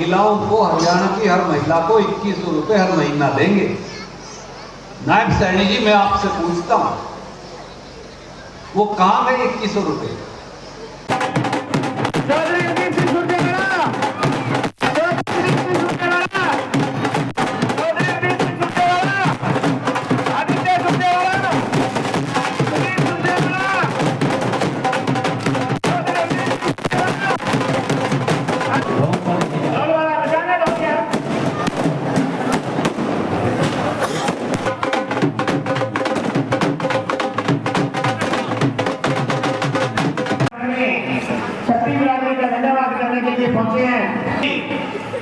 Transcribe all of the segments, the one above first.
महिलाओं को, हरियाणा की हर महिला को 2100 रुपये हर महीना देंगे। नायब सैनी जी, मैं आपसे पूछता हूं, वो कहां गए 2100 रुपये?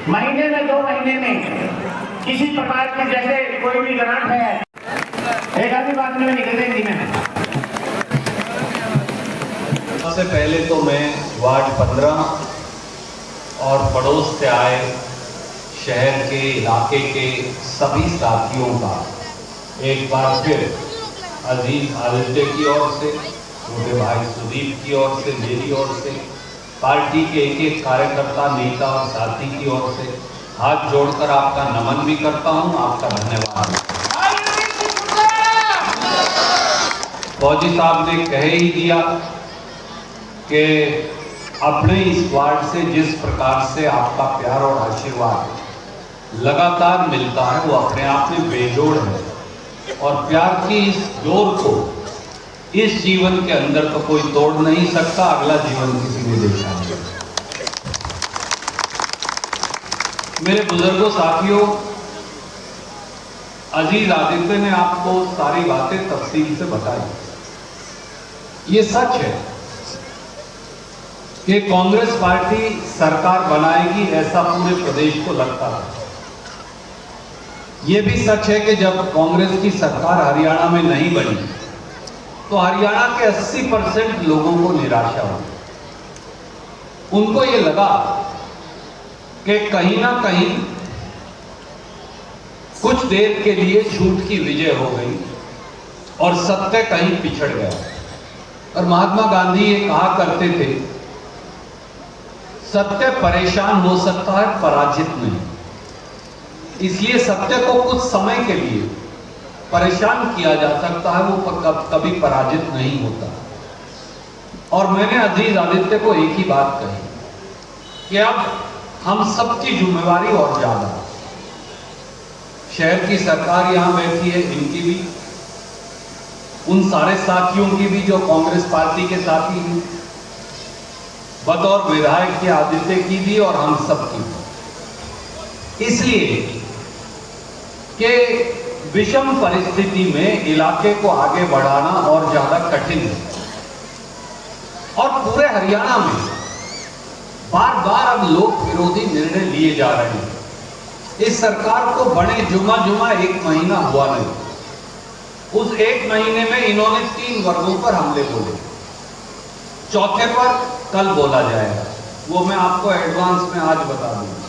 महीने में 2 महीने में किसी प्रकार की जैसे कोई भी ग्रांट है, एक आधी बात में निकल देंगी। मैं सबसे पहले तो मैं वार्ड 15 और पड़ोस से आए शहर के, इलाके के सभी साथियों का एक बार फिर अजीज आदित्य की ओर से, छोटे भाई सुदीप की ओर से, मेरी ओर से, पार्टी के एक एक कार्यकर्ता, नेता और साथी की ओर से हाथ जोड़कर आपका नमन भी करता हूं, आपका धन्यवाद। फौजी साहब ने कह ही दिया कि अपने इस वार्ड से जिस प्रकार से आपका प्यार और आशीर्वाद लगातार मिलता है वो अपने आप में बेजोड़ है, और प्यार की इस जोर को इस जीवन के अंदर तो कोई तोड़ नहीं सकता, अगला जीवन किसी ने देखा नहीं। मेरे बुजुर्गों, साथियों, अजीज आदित्य ने आपको सारी बातें तफसील से बताई। ये सच है कि कांग्रेस पार्टी सरकार बनाएगी, ऐसा पूरे प्रदेश को लगता है। यह भी सच है कि जब कांग्रेस की सरकार हरियाणा में नहीं बनी तो हरियाणा के 80% लोगों को निराशा हुई। उनको ये लगा कि कहीं ना कहीं कुछ देर के लिए झूठ की विजय हो गई और सत्य कहीं पिछड़ गया। और महात्मा गांधी ये कहा करते थे, सत्य परेशान हो सकता है, पराजित नहीं। इसलिए सत्य को कुछ समय के लिए परेशान किया जा सकता है, वो कभी पराजित नहीं होता। और मैंने अजीज आदित्य को एक ही बात कही कि अब हम सबकी जिम्मेवारी और ज्यादा, शहर की सरकार यहां बैठी है, इनकी भी, उन सारे साथियों की भी जो कांग्रेस पार्टी के साथी हैं, बतौर विधायक के आदित्य की भी और हम सबकी भी। इसलिए कि विषम परिस्थिति में इलाके को आगे बढ़ाना और ज्यादा कठिन है, और पूरे हरियाणा में बार बार अब लोक विरोधी निर्णय लिए जा रहे हैं। इस सरकार को बड़े जुमा एक महीना हुआ नहीं, उस एक महीने में इन्होंने 3 वर्गों पर हमले बोले। चौथे पर कल बोला जाएगा, वो मैं आपको एडवांस में आज बता दूंगा।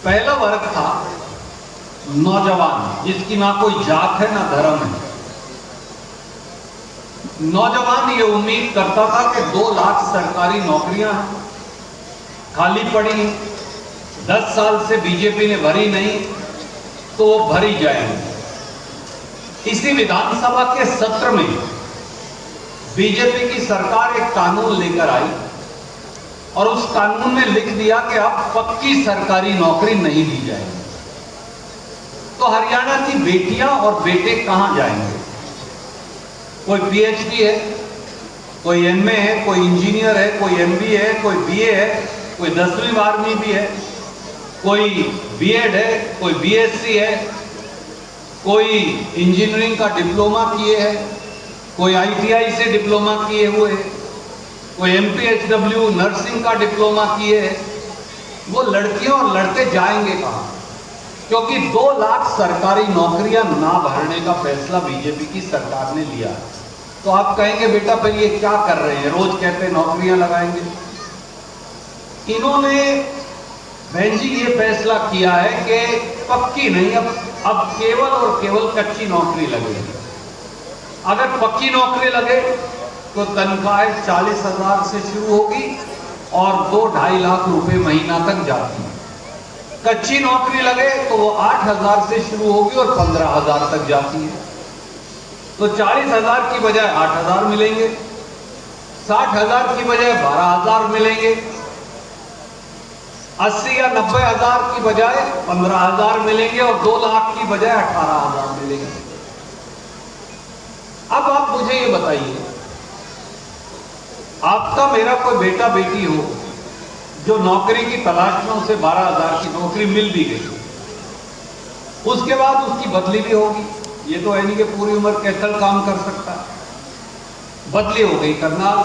पहला वर्ग था नौजवान, जिसकी ना कोई जात है ना धर्म है। नौजवान ये उम्मीद करता था कि 2 लाख सरकारी नौकरियां खाली पड़ी, 10 साल से बीजेपी ने भरी नहीं, तो वो भरी जाएंगी। इसी विधानसभा के सत्र में बीजेपी की सरकार एक कानून लेकर आई और उस कानून में लिख दिया कि अब पक्की सरकारी नौकरी नहीं दी जाएगी। तो हरियाणा की बेटियां और बेटे कहां जाएंगे? कोई पीएचडी है, कोई एमए है, कोई इंजीनियर है, कोई एमबीए है, कोई बीए है, कोई 10वीं 12वीं भी है, कोई बीएड है, कोई बीएससी है, कोई इंजीनियरिंग का डिप्लोमा किए है, कोई आईटीआई से डिप्लोमा किए हुए है, कोई एमपीएचडब्ल्यू नर्सिंग का डिप्लोमा किए है। वो लड़कियां और लड़के जाएंगे कहां? क्योंकि 2 लाख सरकारी नौकरियां ना भरने का फैसला बीजेपी की सरकार ने लिया। तो आप कहेंगे बेटा फिर ये क्या कर रहे हैं, रोज कहते हैं नौकरियां लगाएंगे। इन्होंने बहन जी ये फैसला किया है कि पक्की नहीं, अब केवल और केवल कच्ची नौकरी लगेगी। अगर पक्की नौकरी लगे तो तनख्वाह 40,000 से शुरू होगी और 2-2.5 लाख रुपए महीना तक जाती है। कच्ची नौकरी लगे तो वो 8,000 से शुरू होगी और 15,000 तक जाती है। तो 40,000 की बजाय 8,000 मिलेंगे, 60,000 की बजाय 12,000 मिलेंगे, 80 या 90,000 की बजाय 15,000 मिलेंगे और 2 लाख की बजाय 18,000 मिलेंगे। अब आप मुझे ये बताइए, आपका मेरा कोई बेटा बेटी हो जो नौकरी की तलाश में, उसे 12,000 की नौकरी मिल भी गई, उसके बाद उसकी बदली भी होगी। ये तो है नहीं कि पूरी उम्र कैथल काम कर सकता है। बदली हो गई करनाल,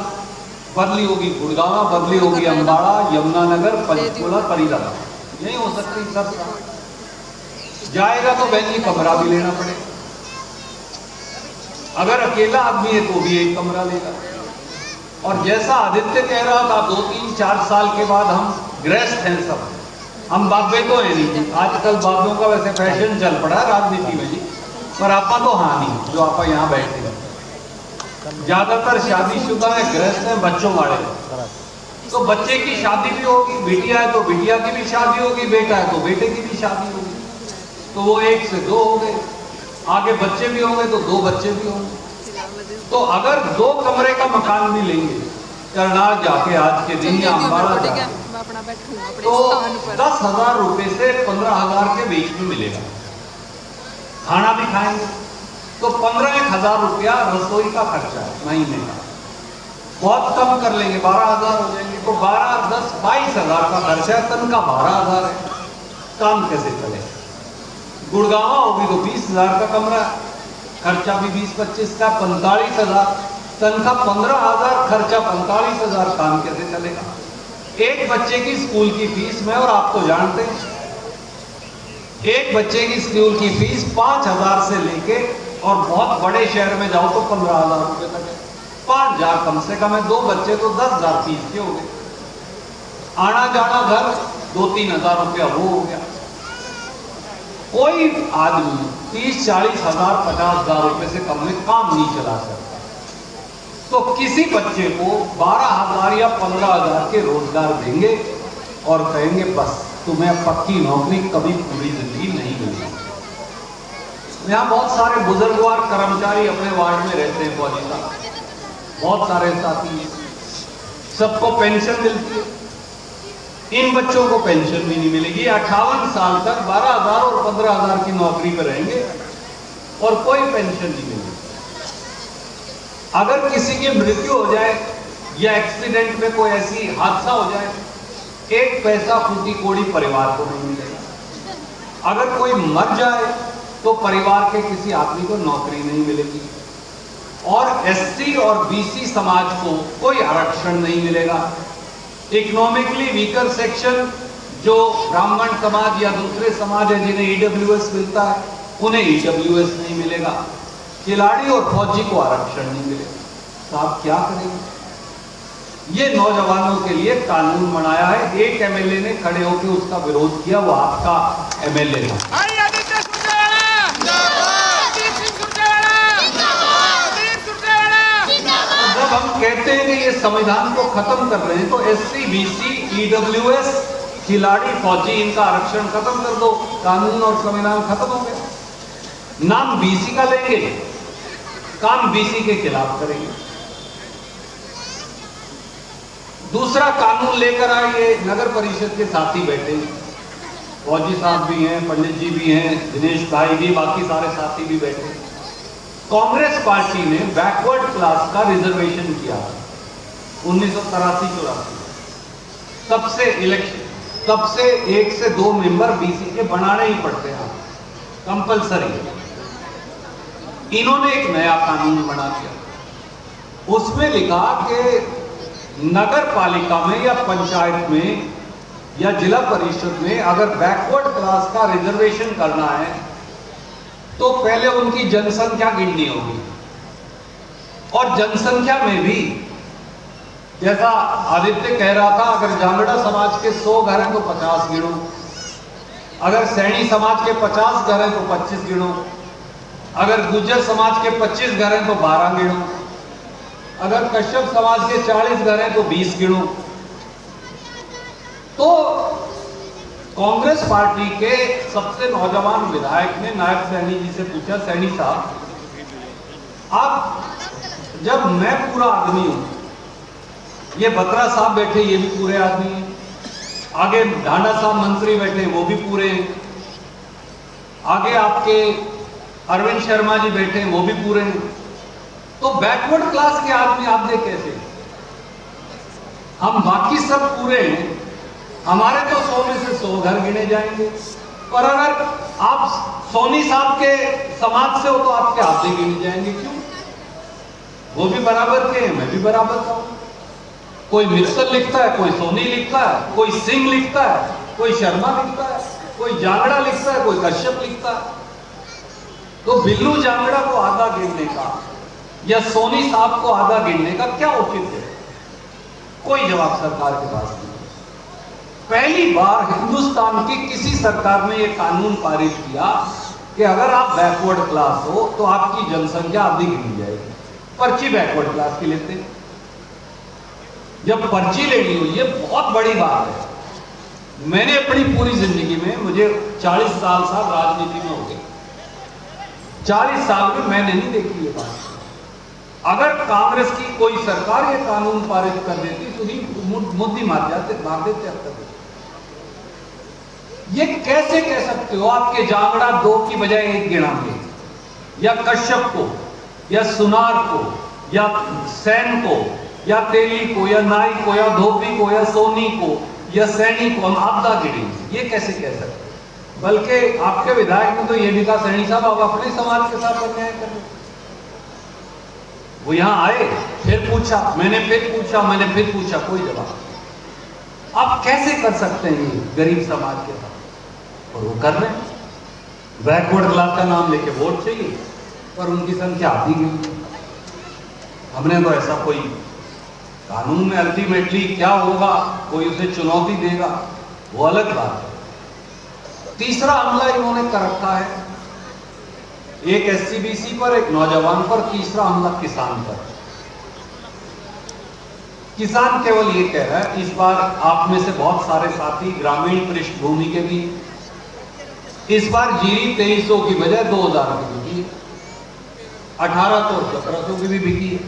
बदली होगी गुड़गांव, बदली होगी अंबाड़ा, यमुनानगर, पंचकुला, फरीदाबाद, नहीं हो सकती सब। जाएगा तो बहन जी कमरा भी लेना पड़ेगा। अगर अकेला आदमी है तो भी एक कमरा लेगा। और जैसा आदित्य कह रहा था, 2-3-4 साल के बाद हम गृहस्थ हैं सब, हम बाबे तो है नहीं। आजकल बाबों का वैसे फैशन चल पड़ा है राजनीति में जी, पर आपा तो हाँ नहीं, जो आपा यहाँ बैठे हैं। ज्यादातर शादीशुदा है, गृहस्थ हैं, बच्चों वाले। तो बच्चे की शादी भी होगी, बिटिया है तो बिटिया की भी शादी होगी, बेटा है तो बेटे की भी शादी होगी। तो वो 1 से 2 हो गए, आगे बच्चे भी होंगे तो 2 बच्चे भी होंगे। तो अगर 2 कमरे का मकान भी लेंगे करनाल जाके आज के दिन या अंबाड़ा जाके, तो 10,000 रुपए से 15,000 के बीच में मिलेगा। खाना भी खाएंगे तो 15,000 रुपया रसोई का खर्चा है महीने का। बहुत कम कर लेंगे, 12,000 हो जाएंगे, तो 12, 10, 22,000 का खर्चा है। तनख्वाह 12,000 है, काम कैसे चले? गुड़गांव होगी तो 20,000 का कमरा, खर्चा भी 20-25 का, 45,000, तनख्वाह 15,000, खर्चा 45,000, काम कैसे चलेगा? एक बच्चे की स्कूल की फीस में, और आप तो जानते हैं एक बच्चे की स्कूल की फीस 5,000 से लेके, और बहुत बड़े शहर में जाओ तो 15,000 रुपए तक है। 5,000 कम से कम है, 2 बच्चे तो 10,000 फीस के हो गए। आना जाना घर 2-3,000 रुपया वो हो गया। कोई आदमी 30-40,000, 50,000 रुपए से कम में काम नहीं चला सकता। तो किसी बच्चे को 12,000 या 15,000 के रोजगार देंगे और कहेंगे बस तुम्हें पक्की नौकरी कभी पूरी जिंदगी नहीं मिलेगी। यहाँ बहुत सारे बुजुर्गवार कर्मचारी अपने वार्ड में रहते हैं, फौजी साहब, बहुत सारे साथी हैं, सबको पेंशन मिलती है। इन बच्चों को पेंशन भी नहीं मिलेगी। 58 साल तक 12,000 और 15,000 की नौकरी पर रहेंगे और कोई पेंशन नहीं मिलेगी। अगर किसी की मृत्यु हो जाए या एक्सीडेंट में कोई ऐसी हादसा हो जाए, 1 पैसा फूटी कोड़ी परिवार को नहीं मिलेगा। अगर कोई मर जाए तो परिवार के किसी आदमी को नौकरी नहीं मिलेगी। और एससी और बीसी समाज को कोई आरक्षण नहीं मिलेगा। इकोनॉमिकली वीकर सेक्शन जो ब्राह्मण समाज या दूसरे समाज है जिन्हें ईडब्ल्यूएस मिलता है, उन्हें ईडब्ल्यूएस नहीं मिलेगा। खिलाड़ी और फौजी को आरक्षण नहीं मिलेगा। तो आप क्या करेंगे? ये नौजवानों के लिए कानून बनाया है। एक एमएलए ने खड़े होकर उसका विरोध किया, वो आपका एमएलए था। जब हम कहते हैं कि ये संविधान को खत्म कर रहे हैं, तो एससी, बीसी, ईडब्ल्यूएस, खिलाड़ी, फौजी, इनका आरक्षण खत्म कर दो, कानून और संविधान खत्म हो गया। नाम बीसी का लेंगे, काम बीसी के खिलाफ करेंगे। दूसरा कानून लेकर आए, नगर परिषद के साथी बैठे, फौजी साहब भी हैं, पंडित जी भी हैं, दिनेश भाई भी, बाकी सारे साथी भी बैठे। कांग्रेस पार्टी ने बैकवर्ड क्लास का रिजर्वेशन किया 1983-84, तब से इलेक्शन, तब से 1 से 2 मेंबर बीसी के बनाने ही पड़ते हैं, कंपलसरी। इन्होंने एक नया कानून बना दिया, उसमें लिखा कि नगर पालिका में या पंचायत में या जिला परिषद में अगर बैकवर्ड क्लास का रिजर्वेशन करना है तो पहले उनकी जनसंख्या गिननी होगी। और जनसंख्या में भी, जैसा आदित्य कह रहा था, अगर जांगड़ा समाज के 100 घर हैं तो 50 गिनो, अगर सैनी समाज के 50 घर हैं तो 25 गिनो, अगर गुज्जर समाज के 25 घर हैं तो 12 गिनो, अगर कश्यप समाज के 40 घर हैं तो 20 गिनो, तो कांग्रेस पार्टी के सबसे नौजवान विधायक ने नायब सैनी जी से पूछा, सैनी साहब आप, जब मैं पूरा आदमी हूं, ये बत्रा साहब बैठे ये भी पूरे आदमी हैं, आगे ढांडा साहब मंत्री बैठे वो भी पूरे हैं, आगे आपके अरविंद शर्मा जी बैठे वो भी पूरे हैं, तो बैकवर्ड क्लास के आदमी आप देख कैसे? हम बाकी सब पूरे हैं, हमारे तो 100 में से 100 घर गिने जाएंगे, और अगर आप सोनी साहब के समाज से हो तो आपके हाथे गिने जाएंगे। क्यों? वो भी बराबर के हैं, मैं भी बराबर का हूं। कोई मित्तल लिखता है, कोई सोनी लिखता है, कोई सिंह लिखता है, कोई शर्मा लिखता है, कोई जांगड़ा लिखता है, कोई कश्यप लिखता है। तो बिल्लू जांगड़ा को आधा गिनने का या सोनी साहब को आधा गिनने का क्या औचित्य है? कोई जवाब सरकार के पास नहीं। पहली बार हिंदुस्तान की किसी सरकार ने यह कानून पारित किया कि अगर आप बैकवर्ड क्लास हो तो आपकी जनसंख्या आधी गिनी जाएगी। पर्ची बैकवर्ड क्लास की लेते हैं। जब पर्ची लेनी हुई है, बहुत बड़ी बात है। मैंने अपनी पूरी जिंदगी में, मुझे 40 साल साहब राजनीति में हो गए, 40 साल में मैंने नहीं देखी ये बात। अगर कांग्रेस की कोई सरकार ये कानून पारित कर देती तो ही मुद्दी मार देते अब तक। ये कैसे कह सकते हो? आपके जांगड़ा 2 की बजाय 1 गिनाएंगे, या कश्यप को, या सुनार को, या सैन को, या तेली को, या नाई को, या धोबी को, या सोनी को, या सैनी को हम आपदा गिनेंगे। ये कैसे कह सकते? बल्कि आपके विधायक ने तो ये भी कहा, सैनी साहब आप अपने समाज के साथ अन्याय कर रहे। वो यहां आए, फिर पूछा, मैंने फिर पूछा, मैंने फिर पूछा, कोई जवाब। आप कैसे कर सकते हैं ये गरीब समाज के साथ? और वो कर रहे हैं। बैकवर्ड क्लास का नाम लेके वोट चाहिए, पर उनकी संख्या आती नहीं। हमने तो ऐसा कोई कानून में अल्टीमेटली क्या होगा, कोई उसे चुनौती देगा, वो अलग बात है। तीसरा हमला इन्होंने कर रखा है, एक एससीबीसी पर, एक नौजवान पर, तीसरा हमला किसान पर। किसान केवल ये कह रहा है, इस बार आप में से बहुत सारे साथी ग्रामीण पृष्ठभूमि के भी, इस बार जीरी 2300 की बजाय 2000 की बिकी, 1800 और 1700 की भी बिकी है।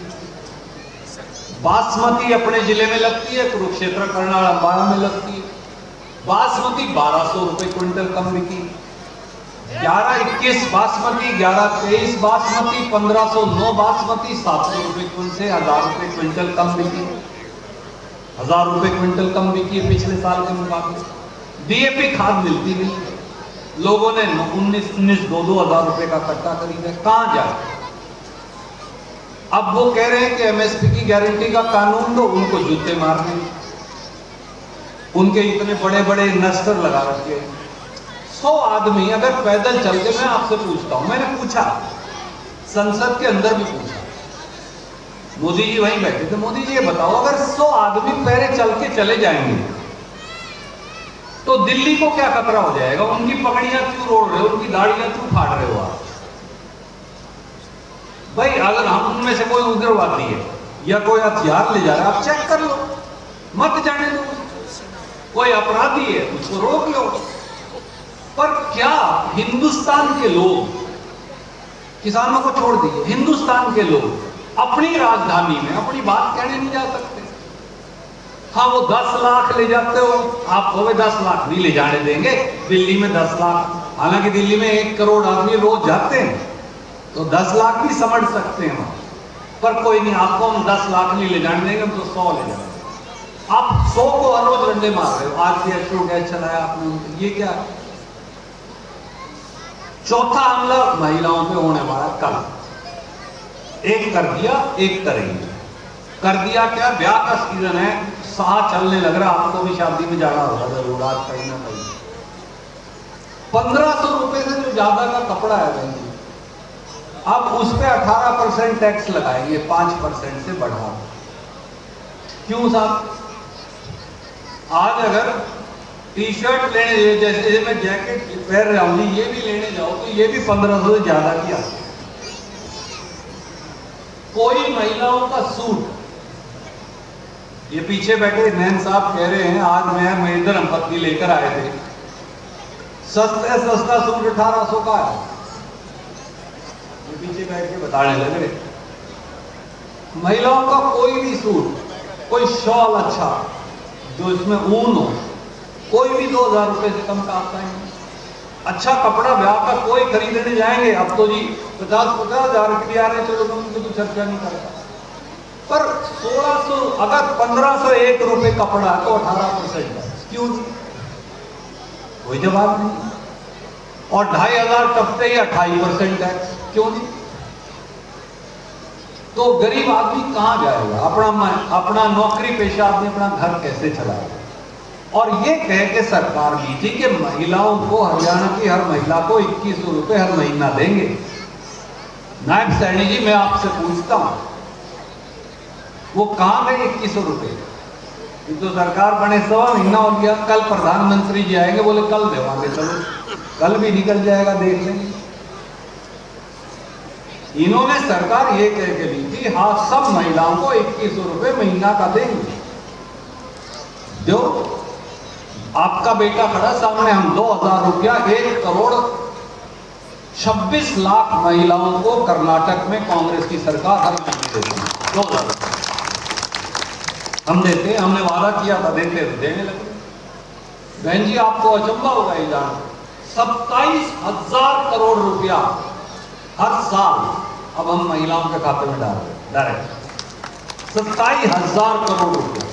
बासमती अपने जिले में लगती है, कुरुक्षेत्र, करनाल, अंबाला में लगती है। बासमती 1200 रुपए क्विंटल कम बिकी। 11-21 बासमती, 11-23 बासमती, 1509 बासमती 700 रुपए क्विंटल से 1000 रुपए क्विंटल कम बिकी। 1000 रुपए क्विंटल कम बिकी है पिछले साल के मुकाबले। डीएपी खाद मिलती नहीं, लोगों ने 19-19 2-2 हजार रुपए का कट्टा खरीदा। कहां जाए? अब वो कह रहे हैं कि एमएसपी की गारंटी का कानून दो, उनको जूते मारने, उनके इतने बड़े बड़े इन्वेस्टर लगा रखे हैं। 100 आदमी अगर पैदल चल के, मैं आपसे पूछता हूं, मैंने पूछा, संसद के अंदर भी पूछा, मोदी जी वहीं बैठे थे, मोदी जी ये बताओ अगर 100 आदमी पैरे चल के चले जाएंगे तो दिल्ली को क्या खतरा हो जाएगा? उनकी पगड़ियां क्यों रोड़ रहे हो, उनकी दाढ़ियां क्यों फाड़ रहे हो आप? भाई अगर हम उनमें से कोई उग्रवादी है या कोई हथियार ले जा रहा है, आप चेक कर लो, मत जाने दो। कोई अपराधी है उसको रोक लो। पर क्या हिंदुस्तान के लोग, किसानों को छोड़ दीजिए, हिंदुस्तान के लोग अपनी राजधानी में अपनी बात कहने नहीं जा सकते? हाँ, वो 10 लाख ले जाते हो आप, होवे 10 लाख नहीं ले जाने देंगे। दिल्ली में 10 लाख, हालांकि दिल्ली में 1 करोड़ आदमी रोज जाते हैं, तो 10 लाख भी समझ सकते हैं वहां। पर कोई नहीं, आपको हम 10 लाख नहीं ले जाने देंगे, हम तो 100 ले जाएंगे। आप 100 को हर रोज डंडे मार रहे हो। आज भी अशोक गैस चलाया आपने, ये क्या? चौथा हमला महिलाओं पे होने वाला कल। एक कर दिया, एक करेंगे। कर दिया क्या? ब्याह का सीजन है, साह चलने लग रहा, आपको भी शादी में जाना होगा जरूर आज कहीं ना कहीं। 1500 रुपए से जो ज्यादा का कपड़ा है बहन, अब उस पर 18% टैक्स लगाएंगे, 5% से बढ़ा। क्यों साहब? आज अगर टी शर्ट लेने, जैसे मैं जैकेट पहन रहा हूं, ये भी लेने जाओ तो ये भी 1500 से ज्यादा की आती है। कोई महिलाओं का सूट ये पीछे बैठे नैन साहब कह रहे हैं आज मैं इधर संपत्ति लेकर आए थे, सस्ते सस्ता सूट 1800 का है। ये पीछे बैठ के बताने लग रहे महिलाओं का कोई भी सूट, कोई शॉल अच्छा जो इसमें ऊन हो, कोई भी 2000 रुपए से कम का आता है। अच्छा कपड़ा ब्याह का कोई खरीदने जाएंगे, अब तो जी 50-50 हजार की आ रहे, चलो तुम तो चर्चा नहीं करता। पर 1600 अगर 1501 रुपए कपड़ा तो 18% क्यों? कोई जवाब नहीं। और 2500 टपते ही 28% टैक्स क्यों नहीं? तो गरीब आदमी कहां जाएगा? अपना नौकरी पेशा आदमी अपना घर कैसे चलाएगा? और ये कह के सरकार दी थी कि महिलाओं को, हरियाणा की हर महिला को 2100 रुपए हर महीना देंगे। नायब सैनी जी, मैं आपसे पूछता हूं वो कहां गए 2100 रुपए? तो सरकार बने 100 महीना हो गया, कल प्रधानमंत्री जी आएंगे, बोले कल देवांगे, चलो कल भी निकल जाएगा, देख लेंगे। इन्होंने सरकार ये कह के ली थी हाँ सब महिलाओं को 2100 रुपए महीना का देंगे। जो आपका बेटा खड़ा सामने, हम 2000 रुपया 1 करोड़ 26 लाख महिलाओं को कर्नाटक में कांग्रेस की सरकार हर महीने देती है। 2000 हम देते, हमने वादा किया था, देते देने लगे। बहन जी आपको अचंभा होगा ये जान, 27,000 करोड़ रुपया हर साल अब हम महिलाओं के खाते में डाल रहे हैं डायरेक्ट। 27,000 करोड़ रुपया।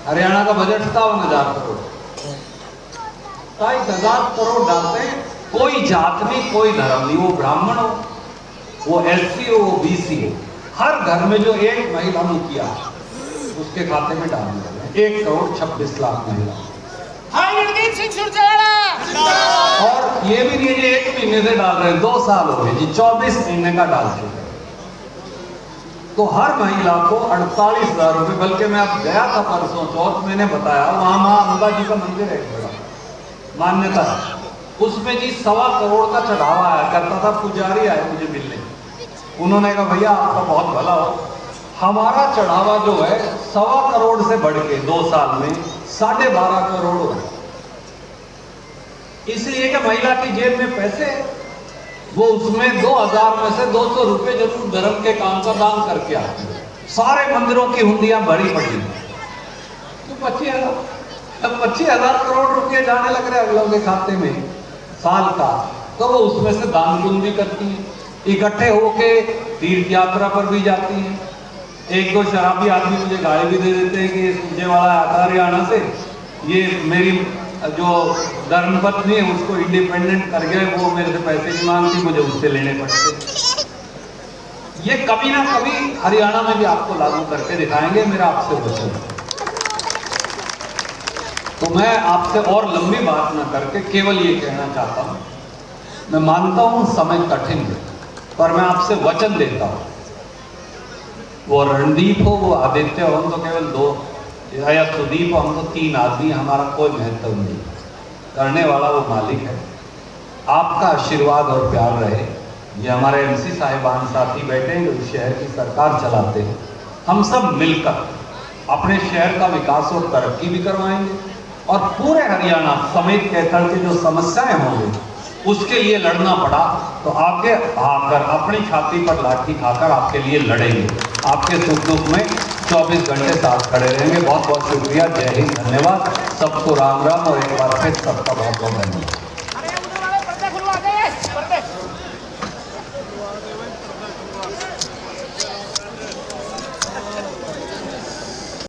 हरियाणा का बजट 57,000 करोड़, 27,000 करोड़ डालते हैं। कोई जात नहीं, कोई धर्म नहीं, वो ब्राह्मण हो, वो एससी हो, वो बीसी हो, हर घर में जो एक महिला मुखिया उसके खाते में डालने लगे 1 करोड़ 26 लाख महिला। रणदीप सिंह सुरजेवाला। और ये भी नहीं है 1 महीने से डाल रहे हैं, 2 साल हो गए जी, 24 महीने का डाल चुके। तो हर महिला को 48,000 रुपए, बल्कि मैं अब गया था परसों चौथ, मैंने बताया वहां मां अंबा जी का मंदिर है बड़ा, मान्यता है उसमें जी 1.25 करोड़ का चढ़ावा आया करता था। पुजारी आए मुझे मिलने, उन्होंने कहा भैया आपका बहुत भला हो, हमारा चढ़ावा जो है 1.25 करोड़ से बढ़ के 2 साल में 12.5 करोड़ हो गए। इसलिए कि महिला की जेब में पैसे, वो उसमें 2000 में से 200 रुपए जरूर धर्म के काम का दान करके आती है। सारे मंदिरों की हुंडियां भरी पड़ी, तो 25,000 करोड़ रुपए जाने लग रहे अगलों के खाते में साल का। तो वो उसमें से दान पुण्य भी करती है, इकट्ठे होके तीर्थ यात्रा पर भी जाती है। 1-2 शराबी आदमी मुझे गाड़ी भी दे देते हैं कि सूझे वाला आता हरियाणा से, ये मेरी जो धर्मपत्नी है उसको इंडिपेंडेंट कर गए, वो मेरे से पैसे नहीं मांगती, मुझे उससे लेने पड़ते। ये कभी ना कभी हरियाणा में भी आपको लागू करके दिखाएंगे, मेरा आपसे वचन। तो मैं आपसे और लंबी बात ना करके केवल ये कहना चाहता हूं, मैं मानता हूं समय कठिन है, पर मैं आपसे वचन देता हूं, वो रणदीप हो, वो आदित्य हो, हम तो केवल 2, या सुदीप हो, हम तो 3 आदमी, हमारा कोई महत्व नहीं, करने वाला वो मालिक है। आपका आशीर्वाद और प्यार रहे। ये हमारे एमसी साहिबान साथी बैठे हैं जो इस शहर की सरकार चलाते हैं, हम सब मिलकर अपने शहर का विकास और तरक्की भी करवाएंगे, और पूरे हरियाणा समेत कैथल की जो समस्याएं होंगी उसके लिए लड़ना पड़ा तो आगे आकर अपनी छाती पर लाठी खाकर आपके लिए लड़ेंगे, आपके सुख दुख में 24 घंटे साथ खड़े रहेंगे। बहुत बहुत शुक्रिया, जय हिंद, धन्यवाद, सबको राम राम, और एक बार फिर सबका बहुत बहुत धन्यवाद।